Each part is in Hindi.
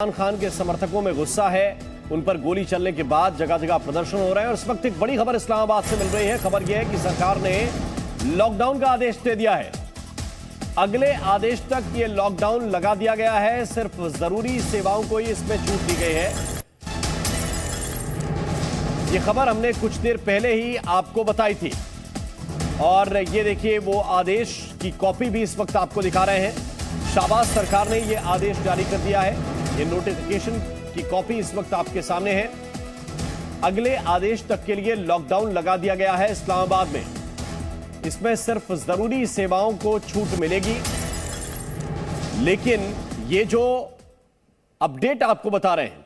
इमरान खान के समर्थकों में गुस्सा है। उन पर गोली चलने के बाद जगह जगह प्रदर्शन हो रहे हैं और इस वक्त एक बड़ी खबर इस्लामाबाद से मिल रही है। खबर यह है कि सरकार ने लॉकडाउन का आदेश दे दिया है। अगले आदेश तक ये लॉकडाउन लगा दिया गया है। सिर्फ जरूरी सेवाओं को ही इसमें छूट दी गई है। ये खबर हमने कुछ देर पहले ही आपको बताई थी और ये देखिए वो आदेश की कॉपी भी इस वक्त आपको दिखा रहे हैं। शाहबाज सरकार ने ये आदेश जारी कर दिया है। ये नोटिफिकेशन की कॉपी इस वक्त आपके सामने है। अगले आदेश तक के लिए लॉकडाउन लगा दिया गया है इस्लामाबाद में। इसमें सिर्फ जरूरी सेवाओं को छूट मिलेगी। लेकिन ये जो अपडेट आपको बता रहे हैं,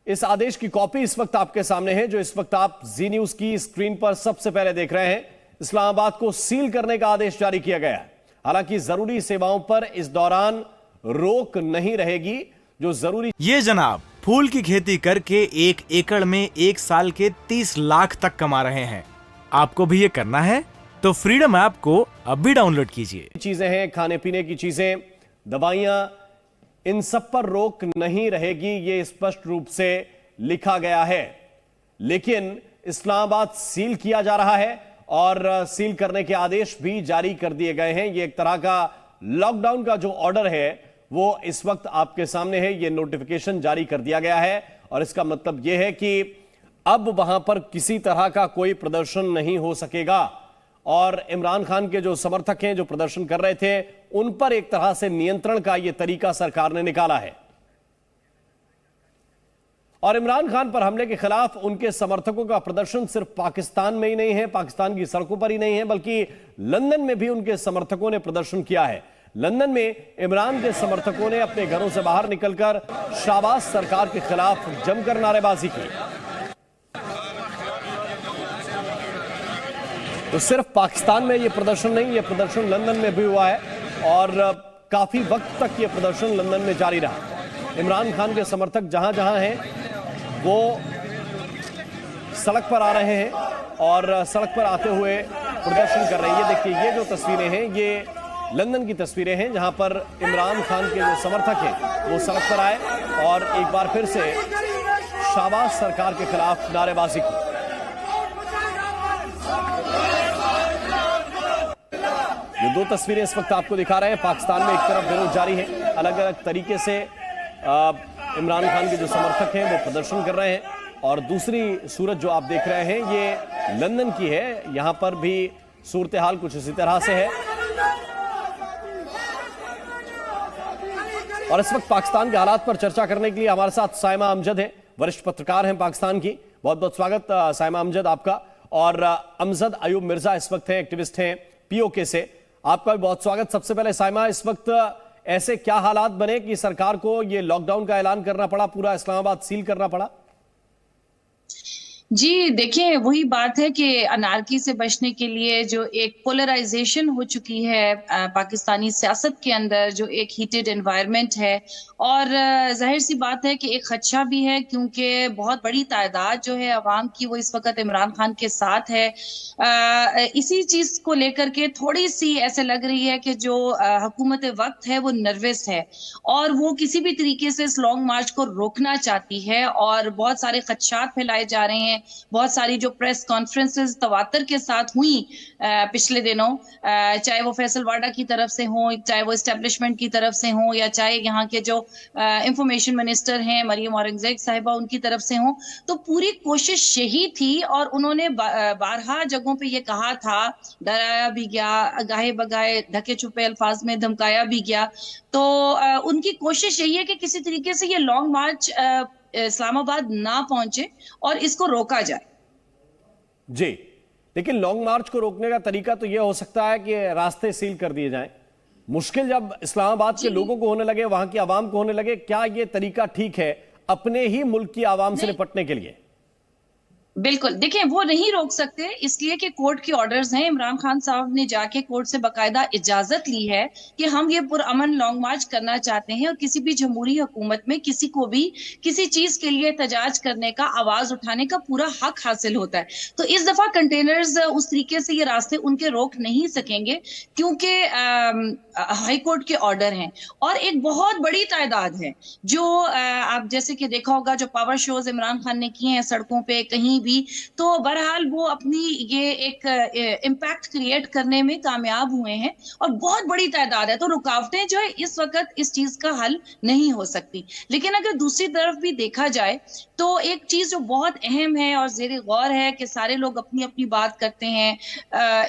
इस आदेश की कॉपी इस वक्त आपके सामने है, जो इस वक्त आप जी न्यूज की स्क्रीन पर सबसे पहले देख रहे हैं। इस्लामाबाद को सील करने का आदेश जारी किया गया है। हालांकि जरूरी सेवाओं पर इस दौरान रोक नहीं रहेगी। जो जरूरी ये जनाब फूल की खेती करके 1 एकड़ में 1 साल के 30 लाख तक कमा रहे हैं। आपको भी ये करना है तो फ्रीडम ऐप को अब भी डाउनलोड कीजिए। चीजें हैं, खाने पीने की चीजें, दवाइयां, इन सब पर रोक नहीं रहेगी। ये स्पष्ट रूप से लिखा गया है। लेकिन इस्लामाबाद सील किया जा रहा है और सील करने के आदेश भी जारी कर दिए गए हैं। ये एक तरह का लॉकडाउन का जो ऑर्डर है वो इस वक्त आपके सामने है। ये नोटिफिकेशन जारी कर दिया गया है और इसका मतलब यह है कि अब वहां पर किसी तरह का कोई प्रदर्शन नहीं हो सकेगा। और इमरान खान के जो समर्थक हैं, जो प्रदर्शन कर रहे थे, उन पर एक तरह से नियंत्रण का यह तरीका सरकार ने निकाला है। और इमरान खान पर हमले के खिलाफ उनके समर्थकों का प्रदर्शन सिर्फ पाकिस्तान में ही नहीं है, पाकिस्तान की सड़कों पर ही नहीं है, बल्कि लंदन में भी उनके समर्थकों ने प्रदर्शन किया है। लंदन में इमरान के समर्थकों ने अपने घरों से बाहर निकलकर शाहबाज सरकार के खिलाफ जमकर नारेबाजी की। तो सिर्फ पाकिस्तान में यह प्रदर्शन नहीं, यह प्रदर्शन लंदन में भी हुआ है और काफी वक्त तक यह प्रदर्शन लंदन में जारी रहा। इमरान खान के समर्थक जहां जहां हैं वो सड़क पर आ रहे हैं और सड़क पर आते हुए प्रदर्शन कर रहे हैं। ये देखिए, ये जो तस्वीरें हैं ये लंदन की तस्वीरें हैं, जहां पर इमरान खान के जो समर्थक हैं वो सड़क पर आए और एक बार फिर से शाहबाज सरकार के खिलाफ नारेबाजी की। ये दो तस्वीरें इस वक्त आपको दिखा रहे हैं। पाकिस्तान में एक तरफ विरोध जारी है, अलग अलग तरीके से इमरान खान के जो समर्थक हैं वो प्रदर्शन कर रहे हैं और दूसरी सूरत जो आप देख रहे हैं ये लंदन की है। यहां पर भी सूरत हाल कुछ इसी तरह से है। और इस वक्त पाकिस्तान के हालात पर चर्चा करने के लिए हमारे साथ साइमा अमजद है, वरिष्ठ पत्रकार हैं पाकिस्तान की। बहुत बहुत स्वागत साइमा अमजद आपका। और अमजद अयूब मिर्जा इस वक्त हैं, एक्टिविस्ट हैं पीओके से। आपका भी बहुत स्वागत। सबसे पहले साइमा, इस वक्त ऐसे क्या हालात बने कि सरकार को ये लॉकडाउन का ऐलान करना पड़ा, पूरा इस्लामाबाद सील करना पड़ा? जी देखिए, वही बात है कि अनारकी से बचने के लिए जो एक पोलराइजेशन हो चुकी है पाकिस्तानी सियासत के अंदर, जो एक हीटेड एनवायरनमेंट है और जाहिर सी बात है कि एक खदशा भी है क्योंकि बहुत बड़ी तादाद जो है अवाम की वो इस वक्त इमरान खान के साथ है। इसी चीज को लेकर के थोड़ी सी ऐसे लग रही है कि जो हुकूमत वक्त है वो नर्वस है और वो किसी भी तरीके से इस लॉन्ग मार्च को रोकना चाहती है और बहुत सारे खदशात फैलाए जा रहे हैं। बहुत सारी जो प्रेस कॉन्फ्रेंसेस तवातर के साथ हुई पिछले दिनों, चाहे वो फैसल वाडा की तरफ से हो, चाहे वो एस्टेब्लिशमेंट की तरफ से हो या चाहे यहाँ के जो इंफॉर्मेशन मिनिस्टर हैं मरियम औरंगजेब साहिबा उनकी तरफ से हो, तो पूरी कोशिश यही थी और उन्होंने बारहा जगहों पे ये कहा था, डराया भी गया, गाहे बगाए ढके छुपे अल्फाज में धमकाया भी गया। तो उनकी कोशिश यही है कि किसी तरीके से ये लॉन्ग मार्च इस्लामाबाद ना पहुंचे और इसको रोका जाए। जी, लेकिन लॉन्ग मार्च को रोकने का तरीका तो यह हो सकता है कि रास्ते सील कर दिए जाएं। मुश्किल जब इस्लामाबाद के लोगों को होने लगे, वहां की आवाम को होने लगे, क्या यह तरीका ठीक है अपने ही मुल्क की आवाम से निपटने के लिए? बिल्कुल, देखिए वो नहीं रोक सकते इसलिए कि कोर्ट के ऑर्डर्स हैं। इमरान खान साहब ने जाके कोर्ट से बाकायदा इजाजत ली है कि हम ये पुरअमन लॉन्ग मार्च करना चाहते हैं और किसी भी जमहूरी हुकूमत में किसी को भी किसी चीज के लिए एहतजाज करने का, आवाज उठाने का पूरा हक हासिल होता है। तो इस दफा कंटेनर्स उस तरीके से ये रास्ते उनके रोक नहीं सकेंगे क्योंकि हाई कोर्ट के ऑर्डर हैं और एक बहुत बड़ी तादाद है जो आप जैसे कि देखा होगा जो पावर शोज इमरान खान ने किए हैं सड़कों पे कहीं भी, तो बहरहाल वो अपनी ये एक इम्पैक्ट क्रिएट करने में कामयाब हुए हैं और बहुत बड़ी तादाद है। तो रुकावटें जो है इस वक्त इस चीज का हल नहीं हो सकती। लेकिन अगर दूसरी तरफ भी देखा जाए तो एक चीज जो बहुत अहम है और जेर गौर है कि सारे लोग अपनी अपनी बात करते हैं,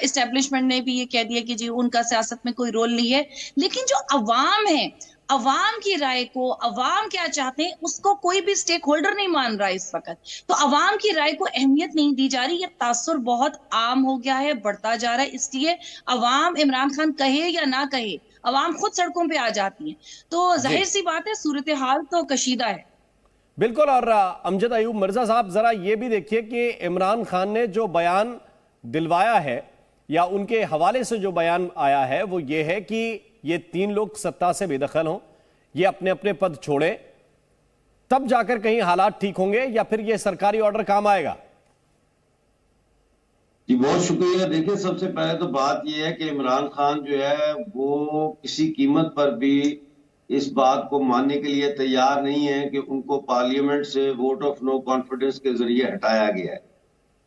इस्टेब्लिशमेंट ने भी ये कह दिया कि जी उनका सियासत में कोई रोल नहीं है, लेकिन जो अवाम है, अवाम की राय को, अवाम क्या चाहते हैं उसको कोई भी स्टेक होल्डर नहीं मान रहा है इस वक्त। तो अवाम की राय को अहमियत नहीं दी जा रही। ये तासुर बहुत आम हो गया है, बढ़ता जा रहा है। इसलिए अवाम इमरान खान कहे या ना कहे, अवाम खुद सड़कों पे आ जाती है। तो जाहिर सी बात है सूरत हाल तो कशीदा है। बिल्कुल। और अमजद अयूब मिर्जा साहब, जरा ये भी देखिए कि इमरान खान ने जो बयान दिलवाया है या उनके हवाले से जो बयान आया है वो ये है कि ये 3 लोग सत्ता से बेदखल हों, ये अपने अपने पद छोड़े, तब जाकर कहीं हालात ठीक होंगे, या फिर ये सरकारी ऑर्डर काम आएगा? जी बहुत शुक्रिया। देखिए सबसे पहले तो बात यह है कि इमरान खान जो है वो किसी कीमत पर भी इस बात को मानने के लिए तैयार नहीं है कि उनको पार्लियामेंट से वोट ऑफ नो कॉन्फिडेंस के जरिए हटाया गया है।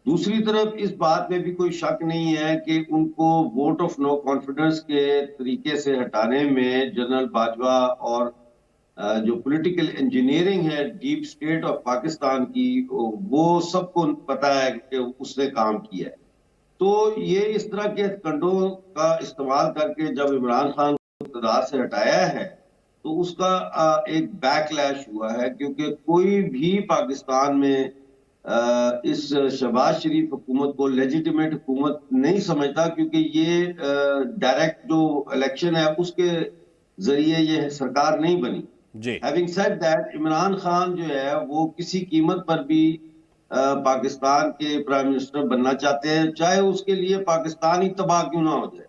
दूसरी तरफ इस बात में भी कोई शक नहीं है कि उनको वोट ऑफ नो कॉन्फिडेंस के तरीके से हटाने में जनरल बाजवा और जो पॉलिटिकल इंजीनियरिंग है डीप स्टेट ऑफ पाकिस्तान की, वो सबको पता है कि उसने काम किया है। तो ये इस तरह के हथकंडों का इस्तेमाल करके जब इमरान खान को इक़्तिदार से हटाया है तो उसका एक बैकलैश हुआ है, क्योंकि कोई भी पाकिस्तान में इस शहबाज शरीफ हुकूमत को लेजिटिमेट हुकूमत नहीं समझता, क्योंकि ये डायरेक्ट जो इलेक्शन है उसके जरिए ये सरकार नहीं बनी। Having said that, Imran Khan जो है वो किसी कीमत पर भी पाकिस्तान के प्राइम मिनिस्टर बनना चाहते हैं, चाहे उसके लिए पाकिस्तान ही तबाह क्यों ना हो जाए।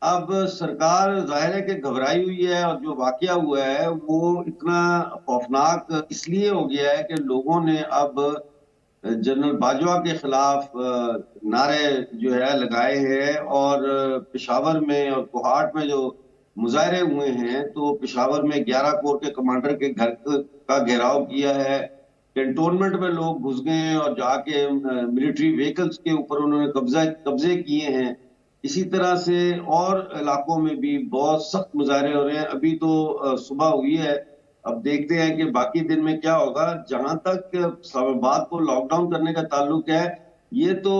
अब सरकार जाहिर है कि घबराई हुई है और जो वाकया हुआ है वो इतना खौफनाक इसलिए हो गया है कि लोगों ने अब जनरल बाजवा के खिलाफ नारे जो है लगाए हैं और पेशावर में और कोहाट में जो मुजाहरे हुए हैं, तो पेशावर में 11 कोर के कमांडर के घर का घेराव किया है, कैंटोनमेंट में लोग घुस गए हैं और जाके मिलिट्री व्हीकल्स के ऊपर उन्होंने कब्जे किए हैं। इसी तरह से और इलाकों में भी बहुत सख्त मुजाहरे हो रहे हैं। अभी तो सुबह हुई है, अब देखते हैं कि बाकी दिन में क्या होगा। जहां तक इस्लामाबाद को लॉकडाउन करने का ताल्लुक है, ये तो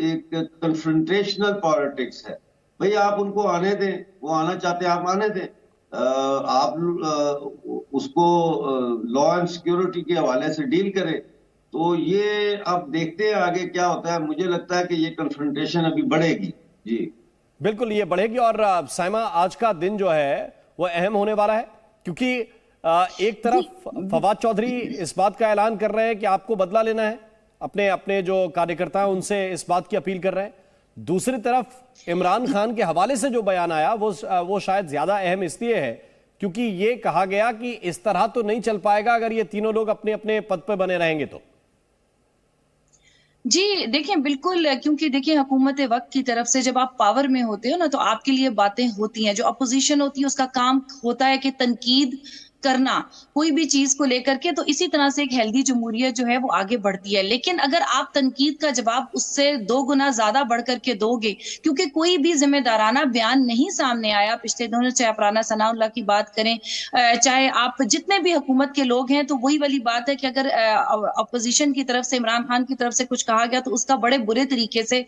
एक कन्फ्रंटेशनल पॉलिटिक्स है। भाई आप उनको आने दें, वो आना चाहते हैं आप आने दें, आप उसको लॉ एंड सिक्योरिटी के हवाले से डील करें। तो ये अब देखते हैं आगे क्या होता है। मुझे लगता है कि ये कन्फ्रंटेशन अभी बढ़ेगी। जी बिल्कुल ये बढ़ेगी। और साइमा, आज का दिन जो है वो अहम होने वाला है, क्योंकि एक तरफ फवाद चौधरी इस बात का ऐलान कर रहे हैं कि आपको बदला लेना है, अपने अपने जो कार्यकर्ता हैं उनसे इस बात की अपील कर रहे हैं। दूसरी तरफ इमरान खान के हवाले से जो बयान आया वो शायद ज्यादा अहम इसलिए है क्योंकि ये कहा गया कि इस तरह तो नहीं चल पाएगा अगर ये तीनों लोग अपने अपने पद पर बने रहेंगे तो। जी देखिए बिल्कुल, क्योंकि देखिए हुकूमत वक्त की तरफ से जब आप पावर में होते हो ना तो आपके लिए बातें होती हैं। जो अपोजिशन होती है उसका काम होता है कि तनकीद करना कोई भी चीज को लेकर के, तो इसी तरह से एक हेल्दी जमहूरियत जो है वो आगे बढ़ती है। लेकिन अगर आप तनकीद का जवाब उससे 2 गुना ज्यादा बढ़ करके दोगे, क्योंकि कोई भी जिम्मेदाराना बयान नहीं सामने आया पिछले दिनों, चाहे आप राना सनाउल्लाह की बात करें, चाहे आप जितने भी हुकूमत के लोग हैं, तो वही वाली बात है कि अगर अपोजिशन की तरफ से, इमरान खान की तरफ से कुछ कहा गया तो उसका बड़े बुरे तरीके से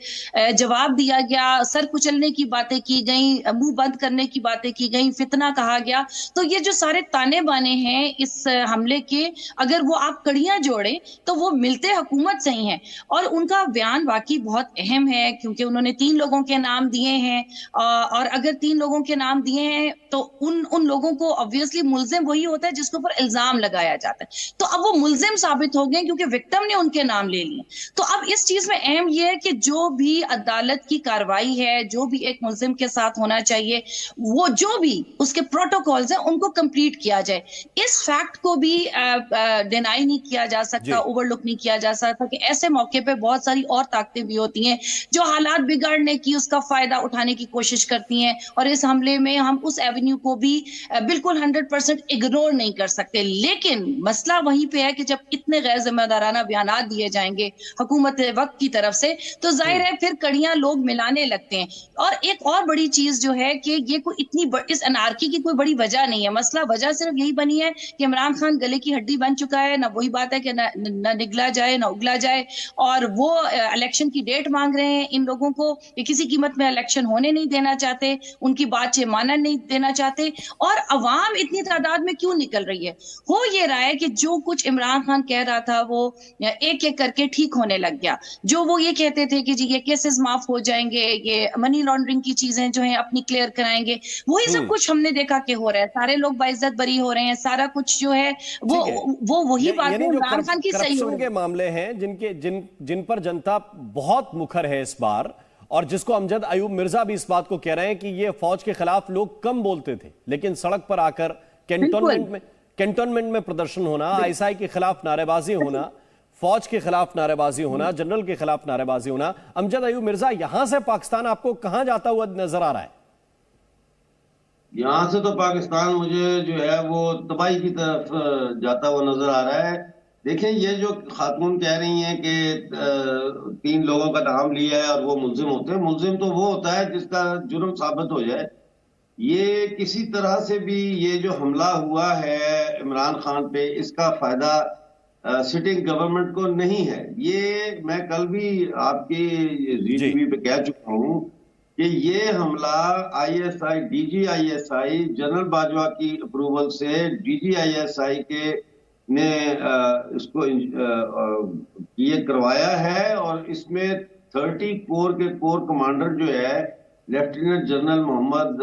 जवाब दिया गया, सर कुचलने की बातें की गई, मुंह बंद करने की बातें की गई, फितना कहा गया। तो ये जो सारे ताने ताने बाने हैं इस हमले के, अगर वो आप कड़ियां जोड़े तो वो मिलते हुकूमत से ही हैं। और उनका बयान वाकई बहुत अहम है, क्योंकि उन्होंने 3 लोगों के नाम दिए हैं, और अगर 3 लोगों के नाम दिए हैं तो उन लोगों को ऑब्वियसली मुल्जिम वही होता है जिसके ऊपर इल्जाम लगाया जाता है। तो अब वो मुल्जिम साबित हो गए क्योंकि विक्टिम ने उनके नाम ले लिए। तो अब इस चीज में अहम यह है कि जो भी अदालत की कार्रवाई है, जो भी एक मुल्जिम के साथ होना चाहिए, वो जो भी उसके प्रोटोकॉल्स हैं उनको कंप्लीट किया जाए। इस फैक्ट को भी डिनाई नहीं किया जा सकता, ओवरलुक नहीं किया जा सकता कि ऐसे मौके पे बहुत सारी और ताकतें भी होती हैं जो हालात बिगाड़ने की, उसका फायदा उठाने की कोशिश करती हैं। और इस हमले में हम उस एवेन्यू को भी बिल्कुल 100% इग्नोर नहीं कर सकते। लेकिन मसला वहीं पे है कि जब इतने गैर जिम्मेदाराना बयान दिए जाएंगे हुकूमत वक्त की तरफ से, तो जाहिर है फिर कड़ियां लोग मिलाने लगते हैं। और एक और बड़ी चीज जो है कि ये कोई इस अनार्की की कोई बड़ी वजह नहीं है। मसला वजह सिर्फ यही बनी है कि इमरान खान गले की हड्डी बन चुका है। ना वही बात है कि न निगला जाए ना उगला जाए, और वो इलेक्शन की डेट मांग रहे हैं इन लोगों को, ये किसी कीमत में इलेक्शन होने नहीं देना चाहते, उनकी बात से मानन नहीं देना चाहते। और अवाम इतनी तादाद में क्यों निकल रही है? हो ये रहा है कि जो कुछ इमरान खान कह रहा था वो एक एक करके ठीक होने लग गया। जो वो ये कहते थे कि जी ये केसेस माफ हो जाएंगे, ये मनी लॉन्ड्रिंग की चीजें जो है अपनी क्लियर कराएंगे, वही सब कुछ हमने देखा कि हो रहा है। सारे लोग बाइज्जत बरी हो रहे हैं, सारा कुछ जो है वो वही बात है इमरान खान की सही हो। के मामले हैं जिन पर जनता बहुत मुखर है इस बार, और जिसको अमजद अयूब मिर्जा भी इस बात को कह रहे हैं कि ये फौज के खिलाफ लोग कम बोलते थे, लेकिन सड़क पर आकर कैंटोनमेंट में प्रदर्शन होना, आईएसआई के खिलाफ नारेबाजी होना, फौज के खिलाफ नारेबाजी होना, जनरल के खिलाफ नारेबाजी होना। अमजद अयूब मिर्जा, यहां से पाकिस्तान आपको कहां जाता हुआ नजर आ रहा है? यहां से तो पाकिस्तान मुझे जो है वो तबाही की तरफ जाता हुआ नजर आ रहा है। देखिए, ये जो खातून कह रही हैं कि 3 लोगों का नाम लिया है और वो मुल्जिम होते हैं, मुल्जिम तो वो होता है जिसका जुर्म साबित हो जाए। ये किसी तरह से भी ये जो हमला हुआ है इमरान खान पे, इसका फायदा सिटिंग गवर्नमेंट को नहीं है। ये मैं कल भी आपकी टीवी पे कह चुका हूं कि ये हमला ISI, DG ISI general Bajwa की अप्रूवल से डीजी आईएसआई के ने इसको ये करवाया है। और इसमें 30 कोर के कोर कमांडर जो है lieutenant general Mohammad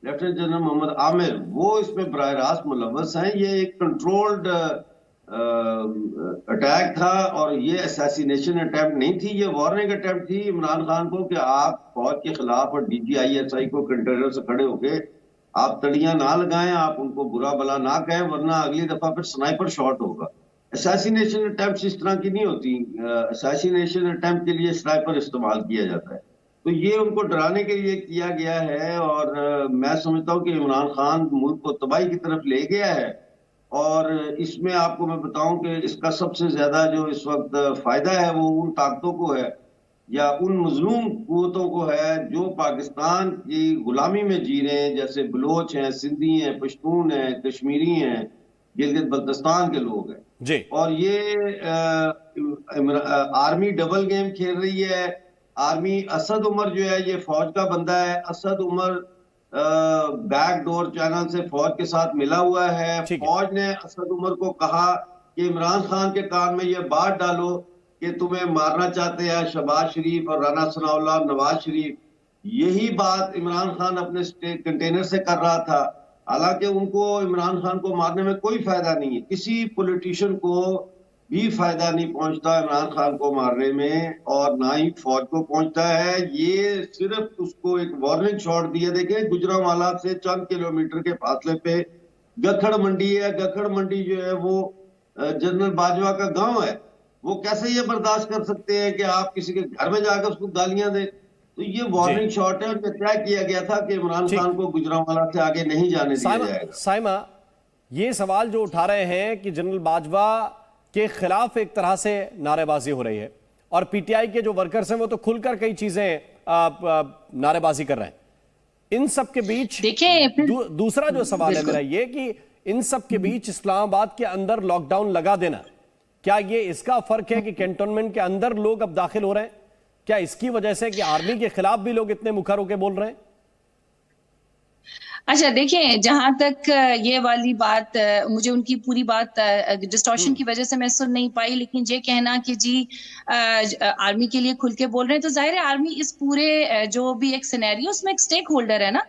lieutenant general Mohammad Amir, वो इसमें बराह रास्त मुलव्वस हैं। ये एक कंट्रोल्ड अटैक था और ये असैसिनेशन अटेम्प्ट नहीं थी, ये वार्निंग अटेम्प्ट थी इमरान खान को कि आप फौज के खिलाफ और डीजीआईएसआई को कंटेनर से खड़े होके आप तड़ियां ना लगाएं, आप उनको बुरा भला ना कहें, वरना अगली दफा फिर स्नाइपर शॉट होगा। असैसिनेशन अटेम्प्ट इस तरह की नहीं होती। असैसिनेशन अटेम्प्ट के लिए स्नाइपर इस्तेमाल किया जाता है। तो ये उनको डराने के लिए किया गया है। और मैं समझता हूँ कि इमरान खान मुल्क को तबाही की तरफ ले गया है। और इसमें आपको मैं बताऊं कि इसका सबसे ज्यादा जो इस वक्त फायदा है वो उन ताकतों को है या उन मजलूम कुव्वतों को है जो पाकिस्तान की गुलामी में जी रहे हैं, जैसे बलोच हैं, सिंधी हैं, पश्तून हैं, कश्मीरी हैं, गिलगित बल्तिस्तान के लोग हैं जी। और ये आर्मी डबल गेम खेल रही है। आर्मी, असद उमर जो है ये फौज का बंदा है। असद उमर बैकडोर चैनल से फौज के साथ मिला हुआ है। फौज ने असद उमर को कहा कि इमरान खान के कान में ये बात डालो कि तुम्हें मारना चाहते हैं शहबाज शरीफ और राना सनाउल्लाह और नवाज शरीफ। यही बात इमरान खान अपने कंटेनर से कर रहा था। हालांकि उनको इमरान खान को मारने में कोई फायदा नहीं है, किसी पॉलिटिशियन को भी फायदा नहीं पहुंचता इमरान खान को मारने में, और ना ही फौज को पहुंचता है। ये सिर्फ उसको एक वार्निंग शॉट दिया। देखिए, गुजरांवाला से चंद किलोमीटर के फासले पे गखड़ मंडी है। गखड़ मंडी जो है वो जनरल बाजवा का गांव है। वो कैसे ये बर्दाश्त कर सकते हैं कि आप किसी के घर में जाकर उसको गालियां दें? तो ये वार्निंग शॉट है और तय किया गया था कि इमरान खान को गुजरांवाला से आगे नहीं जाने दिया जाएगा। साइमा, ये सवाल जो उठा रहे हैं कि जनरल बाजवा के खिलाफ एक तरह से नारेबाजी हो रही है और पीटीआई के जो वर्कर्स हैं वो तो खुलकर कई चीजें नारेबाजी कर रहे हैं। इन सब के बीच दूसरा जो सवाल है मेरा ये कि इन सब के बीच इस्लामाबाद के अंदर लॉकडाउन लगा देना, क्या ये इसका फर्क है कि कैंटोनमेंट के अंदर लोग अब दाखिल हो रहे हैं? क्या इसकी वजह से कि आर्मी के खिलाफ भी लोग इतने मुखर होकर बोल रहे हैं? अच्छा देखिए, जहां तक ये वाली बात, मुझे उनकी पूरी बात डिस्टॉर्शन की वजह से मैं सुन नहीं पाई, लेकिन ये कहना कि जी आर्मी के लिए खुल के बोल रहे हैं, तो जाहिर है आर्मी इस पूरे जो भी एक सिनेरियो उसमें एक स्टेक होल्डर है ना।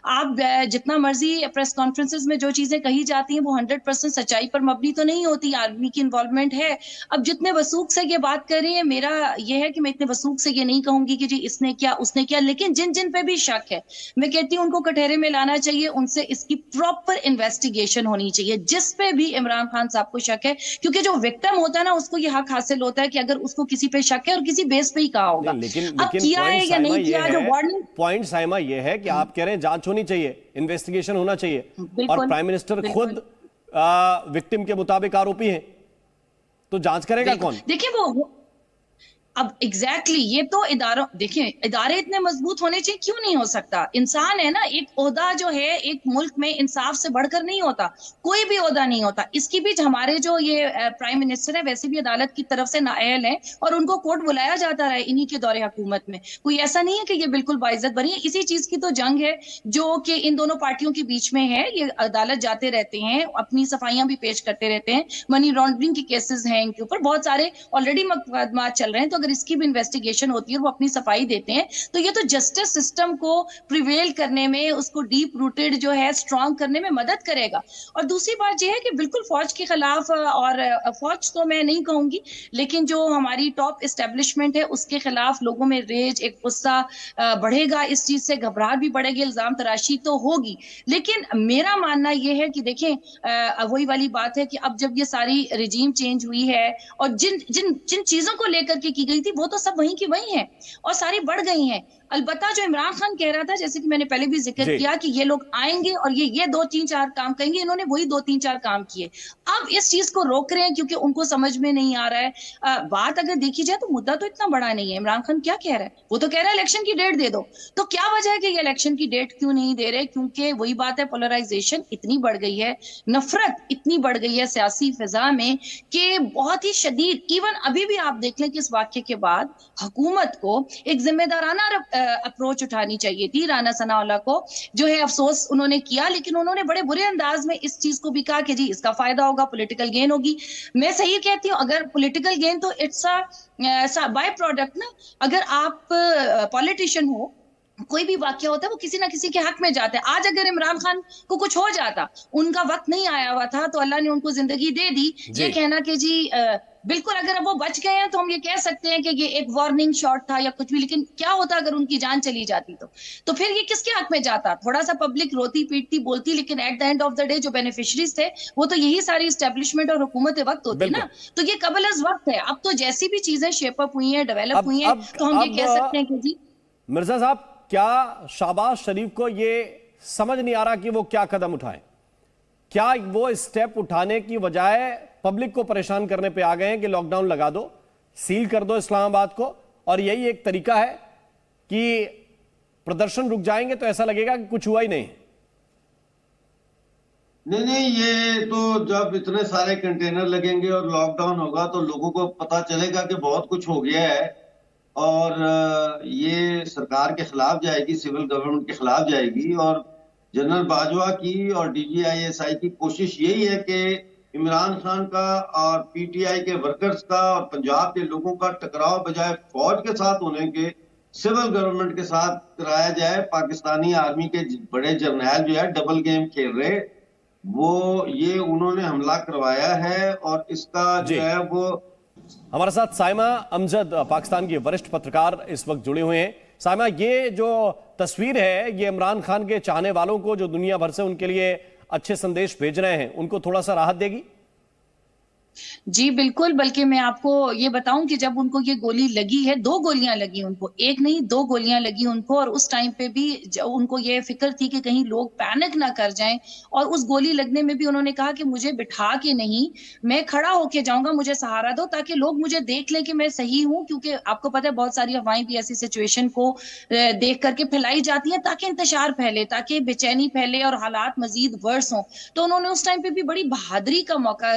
आप जितना मर्जी प्रेस कॉन्फ्रेंसेस में जो चीजें कही जाती हैं वो 100% सच्चाई पर मबनी तो नहीं होती, आर्मी की इन्वॉल्वमेंट है। अब जितने वसूख से ये बात कर रही है, मेरा ये है कि मैं इतने वसूख से ये नहीं कहूंगी कि जी इसने क्या उसने क्या, लेकिन जिन जिन पे भी शक है मैं कहती हूँ उनको कटहरे में लाना चाहिए, उनसे इसकी प्रॉपर इन्वेस्टिगेशन होनी चाहिए जिस पे भी इमरान खान साहब को शक है, क्योंकि जो विक्टिम होता है ना उसको ये हक हासिल होता है कि अगर उसको किसी पे शक है और किसी बेस पे ही कहा होगा। लेकिन अब किया है या नहीं किया, जो वार्निंग पॉइंट साइमा ये है कि आप कह रहे हैं जांच होनी चाहिए, इन्वेस्टिगेशन होना चाहिए, और प्राइम मिनिस्टर खुद विक्टिम के मुताबिक आरोपी हैं, तो जांच करेगा कौन? देखिए वो अब एग्जैक्टली ये तो इदारों, देखिए इदारे इतने मजबूत होने चाहिए, क्यों नहीं हो सकता? इंसान है ना, एक ओहदा जो है एक मुल्क में इंसाफ से बढ़कर नहीं होता, कोई भी ओहदा नहीं होता। इसकी भी हमारे जो ये प्राइम मिनिस्टर है वैसे भी अदालत की तरफ से नाअहल है और उनको कोर्ट बुलाया जाता रहा है इन्हीं के दौरे हुकूमत में। कोई ऐसा नहीं है कि ये बिल्कुल बाइज्जत बनी है, इसी चीज की तो जंग है जो कि इन दोनों पार्टियों के बीच में है। ये अदालत जाते रहते हैं, अपनी सफाइयां भी पेश करते रहते हैं, मनी लॉन्ड्रिंग के केसेस हैं इनके ऊपर, बहुत सारे ऑलरेडी मुकदमा चल रहे हैं। तो अगर इसकी भी इन्वेस्टिगेशन होती है और वो अपनी सफाई देते हैं तो ये तो जस्टिस सिस्टम को प्रिवेल करने में, उसको डीप रूटेड जो है स्ट्रांग करने में मदद करेगा। और दूसरी बात ये है कि बिल्कुल फौज के खिलाफ, और फौज तो मैं नहीं कहूंगी, लेकिन जो हमारी टॉप एस्टेब्लिशमेंट है उसके खिलाफ लोगों में रेज, एक गुस्सा बढ़ेगा, इस चीज से घबराहट भी बढ़ेगी, इल्जाम तराशी तो होगी। लेकिन मेरा मानना यह है कि देखें, वही वाली बात है कि अब जब ये सारी रिजीम चेंज हुई है और जिन जिन जिन चीजों को लेकर के की गई थी वो तो सब वहीं की वहीं है और सारी बढ़ गई हैं। अलबत्ता जो इमरान खान कह रहा था, जैसे कि मैंने पहले भी जिक्र किया कि ये लोग आएंगे और ये 2-3-4 काम करेंगे, इन्होंने वही 2-3-4 काम किए। अब इस चीज को रोक रहे हैं क्योंकि उनको समझ में नहीं आ रहा है। बात अगर देखी जाए तो मुद्दा तो इतना बड़ा नहीं है। इमरान खान क्या कह रहा है? वो तो कह रहा है इलेक्शन की डेट दे दो। तो क्या वजह है कि ये इलेक्शन की डेट क्यों नहीं दे रहे? क्योंकि वही बात है, पोलराइजेशन इतनी बढ़ गई है, नफरत इतनी बढ़ गई है सियासी फिजा में कि बहुत ही शदीद, इवन अभी भी आप देख लें कि इस वाक्य के बाद हुकूमत को एक जिम्मेदाराना अप्रोच उठानी चाहिए थी। राना सनाउल्लाह को जो है अफसोस उन्होंने किया, लेकिन उन्होंने बड़े बुरे अंदाज में इस चीज को भी कहा कि जी इसका फायदा होगा, पॉलिटिकल गेन होगी। मैं सही कहती हूँ, अगर पॉलिटिकल गेन तो इट्स अ बाय प्रोडक्ट ना। अगर आप पॉलिटिशियन हो, कोई भी वाक्य होता है वो किसी ना किसी के हक में जाता है। आज अगर इमरान खान को कुछ हो जाता, उनका वक्त नहीं आया हुआ था तो अल्लाह ने उनको जिंदगी दे दी, ये कहना कि जी बिल्कुल अगर अब वो बच गए हैं तो हम ये कह सकते हैं कि ये एक वार्निंग शॉट था या कुछ भी, लेकिन क्या होता अगर उनकी जान चली जाती तो फिर ये किसके हक में जाता? थोड़ा सा पब्लिक रोती पीटती बोलती, लेकिन at the end of the day जो बेनिफिशरीज थे वो तो यही सारी एस्टेब्लिशमेंट और हुकूमत वक्त होती ना। तो ये कबल अज वक्त है। अब तो जैसी भी चीजें शेप अप हुई हैं, डेवलप हुई हैं, तो हम ये कह सकते हैं कि जी मिर्जा साहब, क्या शहबाज शरीफ को ये समझ नहीं आ रहा कि वो क्या कदम उठाएं? क्या वो स्टेप उठाने की बजाय पब्लिक को परेशान करने पे आ गए हैं कि लॉकडाउन लगा दो, सील कर दो इस्लामाबाद को, और यही एक तरीका है कि प्रदर्शन रुक जाएंगे तो ऐसा लगेगा कि कुछ हुआ ही नहीं? नहीं, ये तो जब इतने सारे कंटेनर लगेंगे और लॉकडाउन होगा तो लोगों को पता चलेगा कि बहुत कुछ हो गया है और ये सरकार के खिलाफ जाएगी, सिविल गवर्नमेंट के खिलाफ जाएगी। और जनरल बाजवा की और DGISI की कोशिश यही है कि इमरान खान का और PTI के वर्कर्स का और पंजाब के लोगों का टकराव बजाय फौज के साथ होने के सिविल गवर्नमेंट के साथ कराया जाए। पाकिस्तानी आर्मी के बड़े जर्नैल जो है डबल गेम खेल रहे, वो ये उन्होंने हमला करवाया है और इसका जो है वो। हमारे साथ साइमा अमजद, पाकिस्तान की वरिष्ठ पत्रकार, इस वक्त जुड़े हुए हैं। साइमा, ये जो तस्वीर है ये इमरान खान के चाहने वालों को जो दुनिया भर से उनके लिए अच्छे संदेश भेज रहे हैं, उनको थोड़ा सा राहत देगी? जी बिल्कुल, बल्कि मैं आपको ये बताऊं कि जब उनको ये गोली लगी है, 2 गोलियां लगी उनको, एक नहीं 2 गोलियां लगी उनको, और उस टाइम पे भी उनको ये फिक्र थी कि कहीं लोग पैनिक ना कर जाएं। और उस गोली लगने में भी उन्होंने कहा कि मुझे बिठा के नहीं, मैं खड़ा होके जाऊंगा, मुझे सहारा दो ताकि लोग मुझे देख लें कि मैं सही हूं। क्योंकि आपको पता है बहुत सारी अफवाहें भी ऐसी सिचुएशन को देख करके फैलाई जाती हैं ताकि इंतशार फैले, ताकि बेचैनी फैले और हालात मजीद वर्स हों। तो उन्होंने उस टाइम पे भी बड़ी बहादुरी का मौका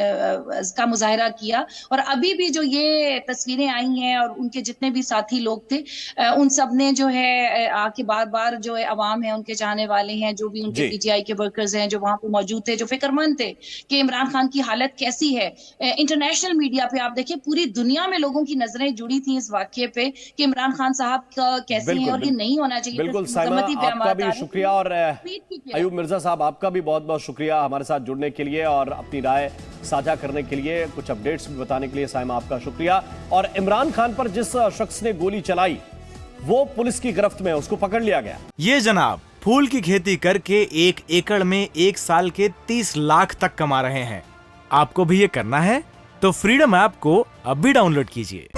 का मुजाहरा किया। और अभी भी जो ये तस्वीरें आई हैं और उनके जितने भी साथी लोग थे, उन सब ने जो है आके बार बार जो है अवाम है, उनके चाहने वाले हैं, जो भी उनके पीटीआई के वर्कर्स हैं जो वहां पे मौजूद थे, जो फिक्रमंद थे कि इमरान खान की हालत कैसी है। इंटरनेशनल मीडिया पे आप देखिए पूरी दुनिया में लोगों की नजरें जुड़ी थी इस वाक्य पे कि इमरान खान साहब का कैसे हैं और ये नहीं होना चाहिए। बिल्कुल साइमा, आपका भी शुक्रिया और अयूब मिर्जा साहब आपका भी बहुत बहुत शुक्रिया हमारे साथ जुड़ने के लिए और अपनी राय साझा करने के लिए, कुछ अपडेट्स भी बताने के लिए। साइमा आपका शुक्रिया। और इमरान खान पर जिस शख्स ने गोली चलाई वो पुलिस की गिरफ्त में, उसको पकड़ लिया गया। ये जनाब फूल की खेती करके 1 एकड़ में 1 साल के 30 लाख तक कमा रहे हैं। आपको भी ये करना है तो फ्रीडम ऐप को अब भी डाउनलोड कीजिए।